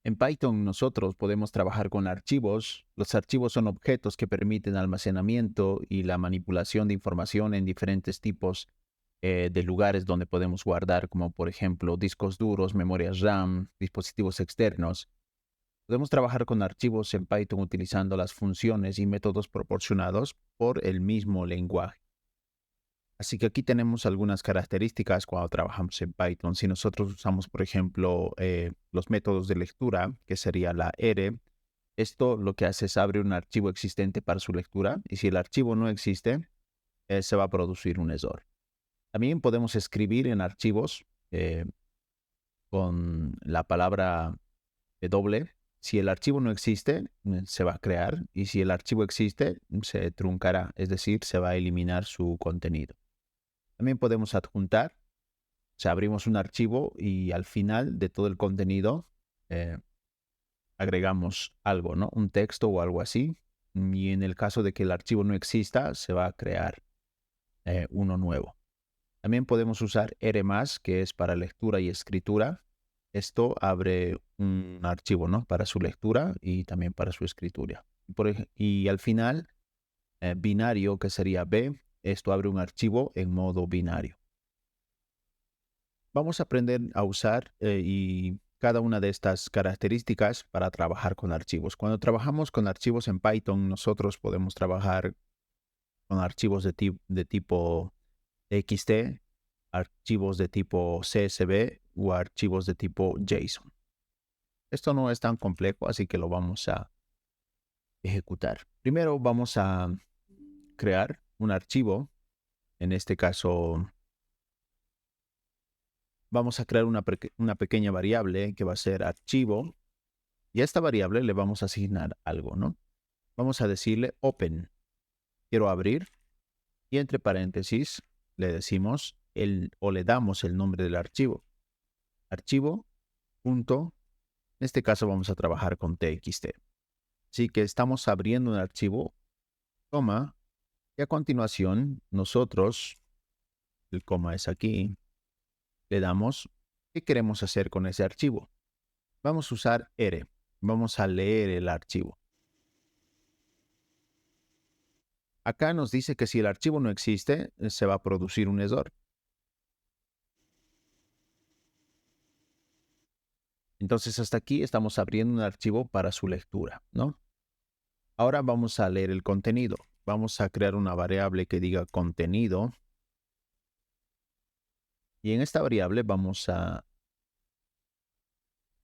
En Python nosotros podemos trabajar con archivos. Los archivos son objetos que permiten almacenamiento y la manipulación de información en diferentes tipos de lugares donde podemos guardar, como por ejemplo discos duros, memorias RAM, dispositivos externos. Podemos trabajar con archivos en Python utilizando las funciones y métodos proporcionados por el mismo lenguaje. Así que aquí tenemos algunas características cuando trabajamos en Python. Si nosotros usamos, por ejemplo, los métodos de lectura, que sería la R, esto lo que hace es abre un archivo existente para su lectura, y si el archivo no existe, se va a producir un error. También podemos escribir en archivos con la palabra doble. Si el archivo no existe, se va a crear, y si el archivo existe, se truncará, es decir, se va a eliminar su contenido. También podemos adjuntar. O sea, abrimos un archivo y al final de todo el contenido eh, agregamos algo, ¿no? Un texto o algo así. Y en el caso de que el archivo no exista, se va a crear uno nuevo. También podemos usar R+, que es para lectura y escritura. Esto abre un archivo, ¿no? Para su lectura y también para su escritura. Y al final, binario, que sería B, esto abre un archivo en modo binario. Vamos a aprender a usar y cada una de estas características para trabajar con archivos. Cuando trabajamos con archivos en Python, nosotros podemos trabajar con archivos de tipo TXT, archivos de tipo CSV o archivos de tipo JSON. Esto no es tan complejo, así que lo vamos a ejecutar. Primero vamos a crear un archivo. En este caso, vamos a crear una pequeña variable que va a ser archivo. Y a esta variable le vamos a asignar algo, ¿no? Vamos a decirle open. Quiero abrir. Y entre paréntesis le decimos o le damos el nombre del archivo. Archivo. Punto. En este caso vamos a trabajar con txt. Así que estamos abriendo un archivo, coma, y a continuación nosotros, el coma es aquí, le damos qué queremos hacer con ese archivo. Vamos a usar R. Vamos a leer el archivo. Acá nos dice que si el archivo no existe, se va a producir un error. Entonces, hasta aquí estamos abriendo un archivo para su lectura, ¿no? Ahora vamos a leer el contenido. Vamos a crear una variable que diga contenido. Y en esta variable vamos a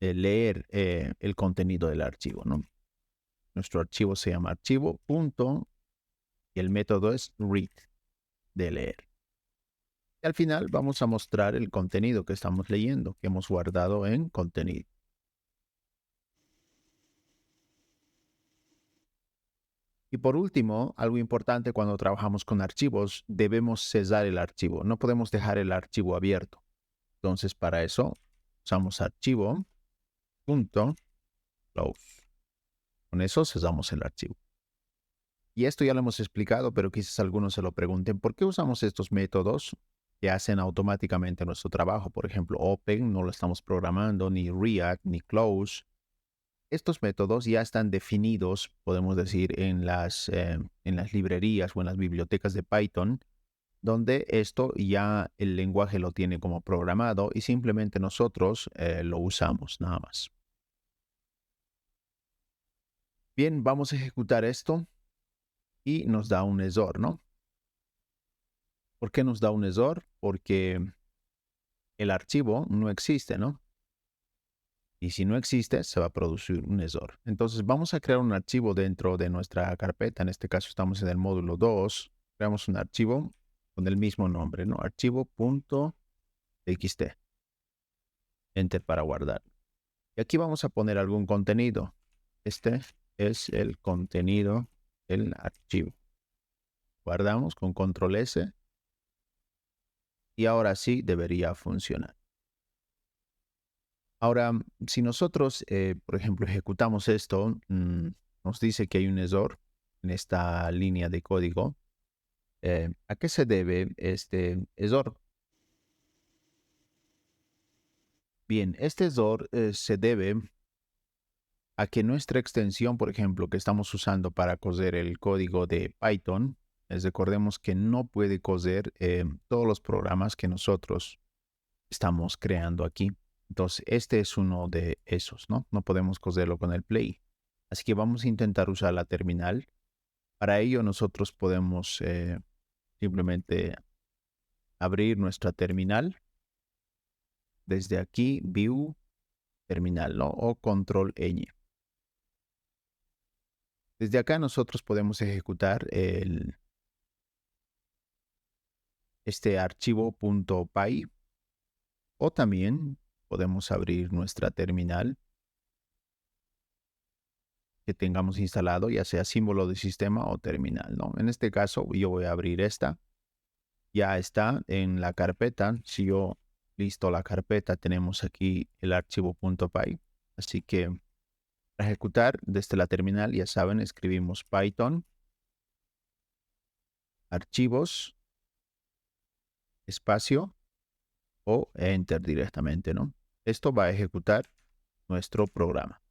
leer el contenido del archivo, ¿no? Nuestro archivo se llama archivo, punto, y el método es read, de leer. Y al final vamos a mostrar el contenido que estamos leyendo, que hemos guardado en contenido. Y por último, algo importante cuando trabajamos con archivos, debemos cesar el archivo. No podemos dejar el archivo abierto. Entonces, para eso, usamos archivo, punto, close. Con eso cesamos el archivo. Y esto ya lo hemos explicado, pero quizás algunos se lo pregunten, ¿por qué usamos estos métodos que hacen automáticamente nuestro trabajo? Por ejemplo, open, no lo estamos programando, ni react, ni close. Estos métodos ya están definidos, podemos decir, en las librerías o en las bibliotecas de Python, donde esto ya el lenguaje lo tiene como programado y simplemente nosotros lo usamos, nada más. Bien, vamos a ejecutar esto y nos da un error, ¿no? ¿Por qué nos da un error? Porque el archivo no existe, ¿no? Y si no existe, se va a producir un error. Entonces vamos a crear un archivo dentro de nuestra carpeta. En este caso estamos en el módulo 2. Creamos un archivo con el mismo nombre, ¿no? Archivo.txt. Enter para guardar. Y aquí vamos a poner algún contenido. Este es el contenido del archivo. Guardamos con control S. Y ahora sí debería funcionar. Ahora, si nosotros, por ejemplo, ejecutamos esto, nos dice que hay un error en esta línea de código. ¿A qué se debe este error? Bien, este error se debe a que nuestra extensión, por ejemplo, que estamos usando para coser el código de Python, recordemos que no puede coser todos los programas que nosotros estamos creando aquí. Entonces, este es uno de esos, ¿no? No podemos coserlo con el Play. Así que vamos a intentar usar la terminal. Para ello, nosotros podemos simplemente abrir nuestra terminal. Desde aquí, View, Terminal, ¿no? O Control Ñ. Desde acá nosotros podemos ejecutar este archivo .py o también podemos abrir nuestra terminal que tengamos instalado, ya sea símbolo de sistema o terminal, ¿no? En este caso yo voy a abrir esta. Ya está en la carpeta. Si yo listo la carpeta, tenemos aquí el archivo .py. Así que para ejecutar desde la terminal, ya saben, escribimos Python, archivos, espacio o Enter directamente, ¿no? Esto va a ejecutar nuestro programa.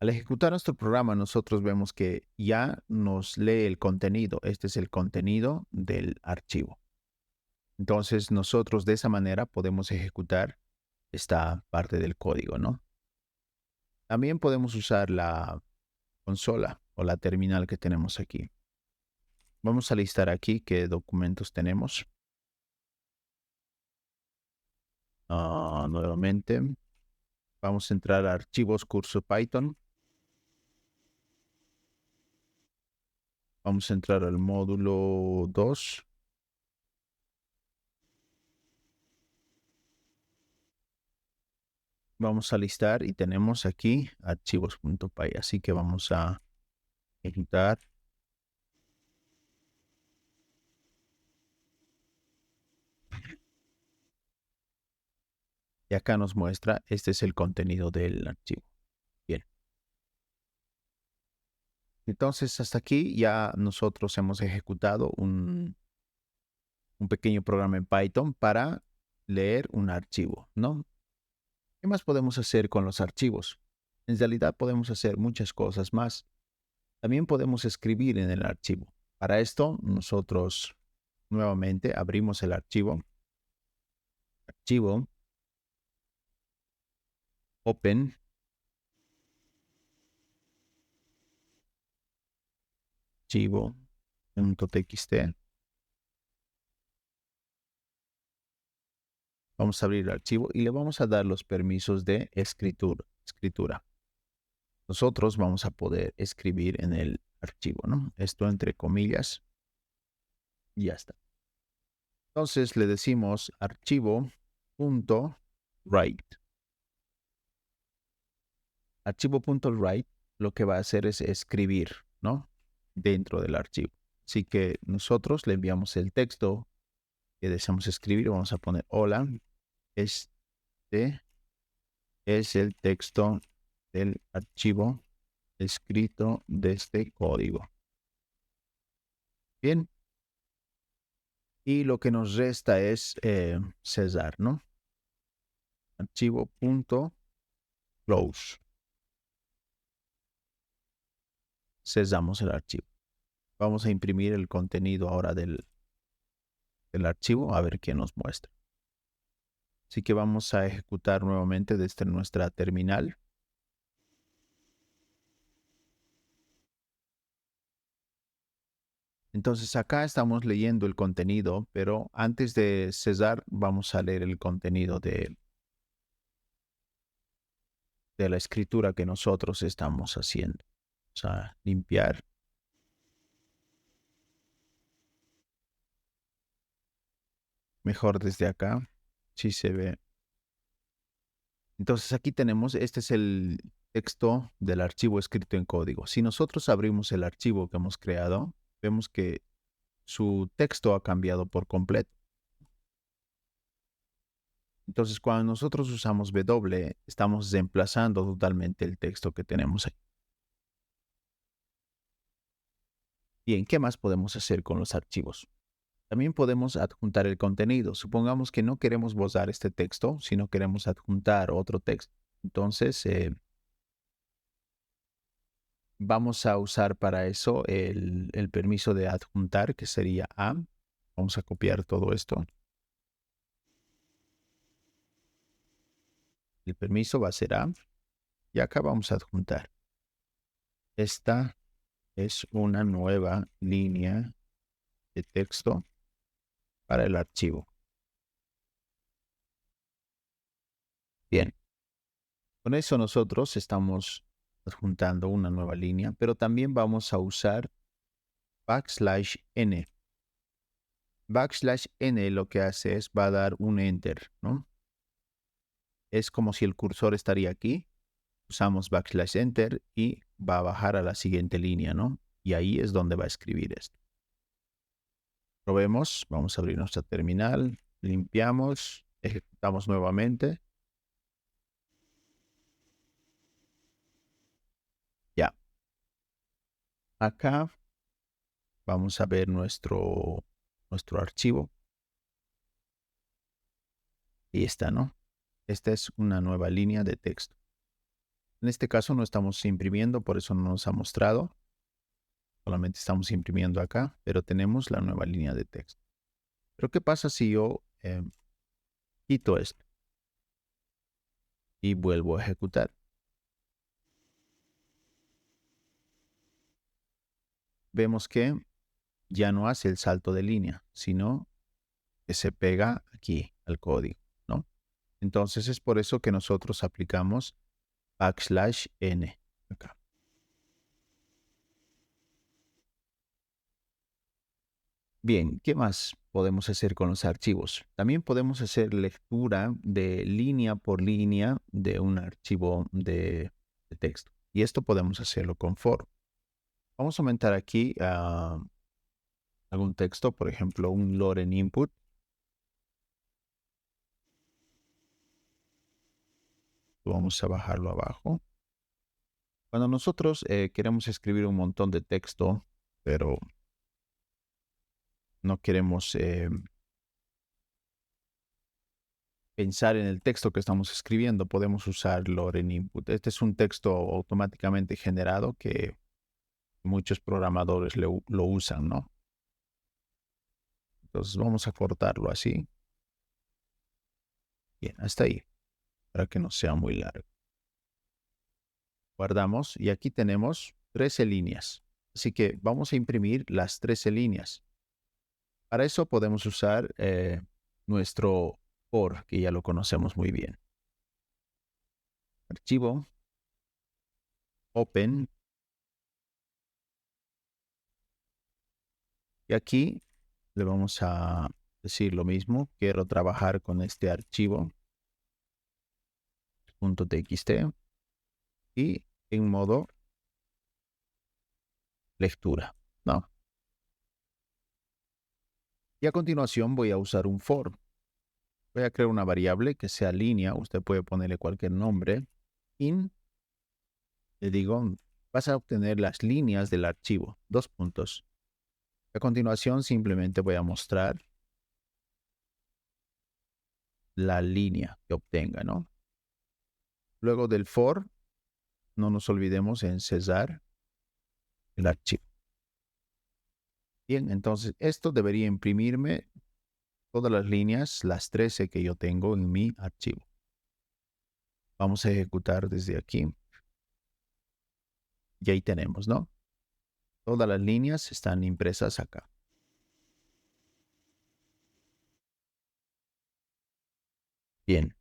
Al ejecutar nuestro programa, nosotros vemos que ya nos lee el contenido. Este es el contenido del archivo. Entonces, nosotros de esa manera podemos ejecutar esta parte del código, ¿no? También podemos usar la consola o la terminal que tenemos aquí. Vamos a listar aquí qué documentos tenemos. Nuevamente, vamos a entrar a archivos curso Python. Vamos a entrar al módulo 2. Vamos a listar y tenemos aquí archivos.py. Así que vamos a ejecutar. Y acá nos muestra, este es el contenido del archivo. Bien. Entonces, hasta aquí ya nosotros hemos ejecutado un pequeño programa en Python para leer un archivo, ¿no? ¿Qué más podemos hacer con los archivos? En realidad podemos hacer muchas cosas más. También podemos escribir en el archivo. Para esto, nosotros nuevamente abrimos el archivo. Archivo, Open, archivo.txt. Vamos a abrir el archivo y le vamos a dar los permisos de escritura. Nosotros vamos a poder escribir en el archivo, ¿no? Esto entre comillas. Y ya está. Entonces le decimos archivo.write. Archivo.write lo que va a hacer es escribir, ¿no? Dentro del archivo. Así que nosotros le enviamos el texto que deseamos escribir. Vamos a poner hola. Este es el texto del archivo escrito de este código. Bien. Y lo que nos resta es cesar, ¿no? Archivo.close. Cesamos el archivo. Vamos a imprimir el contenido ahora del archivo a ver qué nos muestra. Así que vamos a ejecutar nuevamente desde nuestra terminal. Entonces acá estamos leyendo el contenido, pero antes de cesar vamos a leer el contenido de la escritura que nosotros estamos haciendo. Vamos a limpiar. Mejor desde acá, si se ve. Entonces aquí tenemos, este es el texto del archivo escrito en código. Si nosotros abrimos el archivo que hemos creado, vemos que su texto ha cambiado por completo. Entonces cuando nosotros usamos W, estamos reemplazando totalmente el texto que tenemos ahí. Bien, ¿qué más podemos hacer con los archivos? También podemos adjuntar el contenido. Supongamos que no queremos borrar este texto, sino queremos adjuntar otro texto. Entonces, Vamos a usar para eso el permiso de adjuntar, que sería A. Vamos a copiar todo esto. El permiso va a ser A. Y acá vamos a adjuntar. Esta es una nueva línea de texto para el archivo. Bien, con eso nosotros estamos adjuntando una nueva línea, pero también vamos a usar \n. \n lo que hace es va a dar un enter, ¿no? Es como si el cursor estaría aquí. Usamos \enter y va a bajar a la siguiente línea, ¿no? Y ahí es donde va a escribir esto. Probemos, vamos a abrir nuestra terminal, limpiamos, ejecutamos nuevamente. Ya. Acá vamos a ver nuestro archivo. Y está, ¿no? Esta es una nueva línea de texto. En este caso no estamos imprimiendo, por eso no nos ha mostrado. Solamente estamos imprimiendo acá, pero tenemos la nueva línea de texto. Pero ¿qué pasa si yo quito esto y vuelvo a ejecutar? Vemos que ya no hace el salto de línea, sino que se pega aquí al código, ¿no? Entonces es por eso que nosotros aplicamos \n acá. Bien, ¿qué más podemos hacer con los archivos? También podemos hacer lectura de línea por línea de un archivo de texto. Y esto podemos hacerlo con for. Vamos a aumentar aquí algún texto, por ejemplo, un Loren input. Vamos a bajarlo abajo. Cuando nosotros queremos escribir un montón de texto, pero no queremos pensar en el texto que estamos escribiendo, podemos usar Loren input. Este es un texto automáticamente generado que muchos programadores lo usan, ¿no? Entonces vamos a cortarlo así. Bien, hasta ahí, para que no sea muy largo. Guardamos y aquí tenemos 13 líneas. Así que vamos a imprimir las 13 líneas. Para eso podemos usar nuestro for, que ya lo conocemos muy bien. Archivo, open. Y aquí le vamos a decir lo mismo. Quiero trabajar con este archivo .txt y en modo lectura, ¿no? Y a continuación voy a usar un for. Voy a crear una variable que sea línea. Usted puede ponerle cualquier nombre. In, le digo, vas a obtener las líneas del archivo. Dos puntos. A continuación simplemente voy a mostrar la línea que obtenga, ¿no? Luego del for, no nos olvidemos en cesar el archivo. Bien, entonces esto debería imprimirme todas las líneas, las 13 que yo tengo en mi archivo. Vamos a ejecutar desde aquí. Y ahí tenemos, ¿no? Todas las líneas están impresas acá. Bien.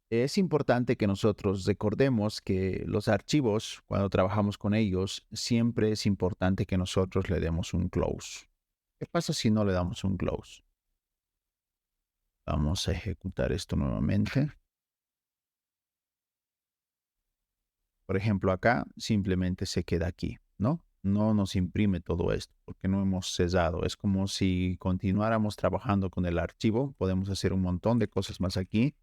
Es importante que nosotros recordemos que los archivos, cuando trabajamos con ellos, siempre es importante que nosotros le demos un close. ¿Qué pasa si no le damos un close? Vamos a ejecutar esto nuevamente. Por ejemplo, acá simplemente se queda aquí, ¿no? No nos imprime todo esto porque no hemos cesado. Es como si continuáramos trabajando con el archivo. Podemos hacer un montón de cosas más aquí.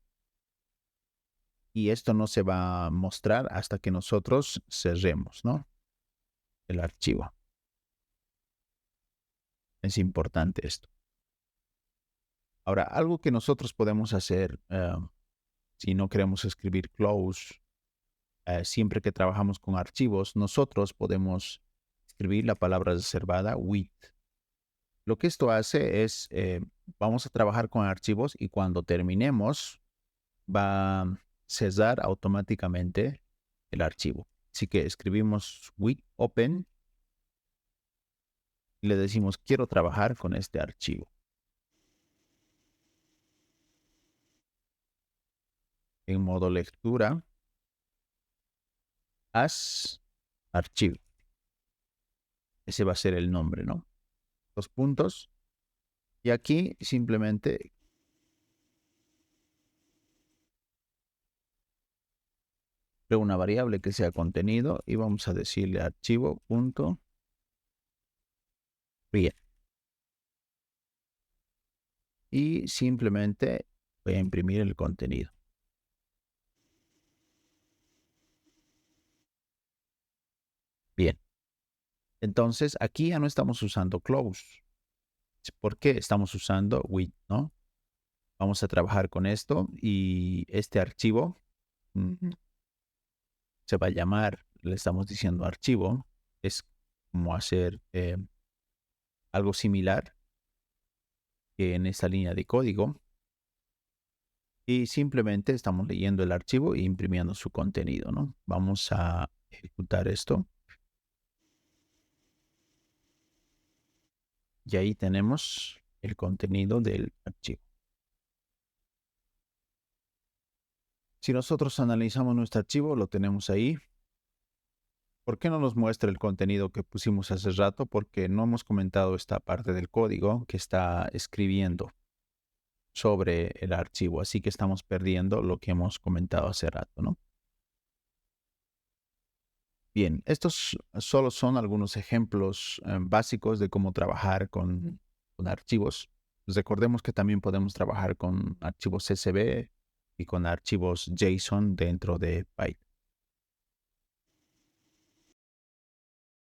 Y esto no se va a mostrar hasta que nosotros cerremos, ¿no? El archivo. Es importante esto. Ahora, algo que nosotros podemos hacer si no queremos escribir close siempre que trabajamos con archivos, nosotros podemos escribir la palabra reservada with. Lo que esto hace es, vamos a trabajar con archivos y cuando terminemos, va a cesar automáticamente el archivo. Así que escribimos with open y le decimos quiero trabajar con este archivo. En modo lectura, as archivo. Ese va a ser el nombre, ¿no? Dos puntos. Y aquí simplemente creo una variable que sea contenido y vamos a decirle archivo.read. Y simplemente voy a imprimir el contenido. Bien. Entonces, aquí ya no estamos usando close. ¿Por qué estamos usando with, no? Vamos a trabajar con esto y este archivo se va a llamar, le estamos diciendo archivo, es como hacer algo similar que en esta línea de código y simplemente estamos leyendo el archivo e imprimiendo su contenido, ¿no? Vamos a ejecutar esto. Y ahí tenemos el contenido del archivo. Si nosotros analizamos nuestro archivo, lo tenemos ahí. ¿Por qué no nos muestra el contenido que pusimos hace rato? Porque no hemos comentado esta parte del código que está escribiendo sobre el archivo. Así que estamos perdiendo lo que hemos comentado hace rato, ¿no? Bien, estos solo son algunos ejemplos básicos de cómo trabajar con archivos. Recordemos que también podemos trabajar con archivos CSV y con archivos JSON dentro de Python.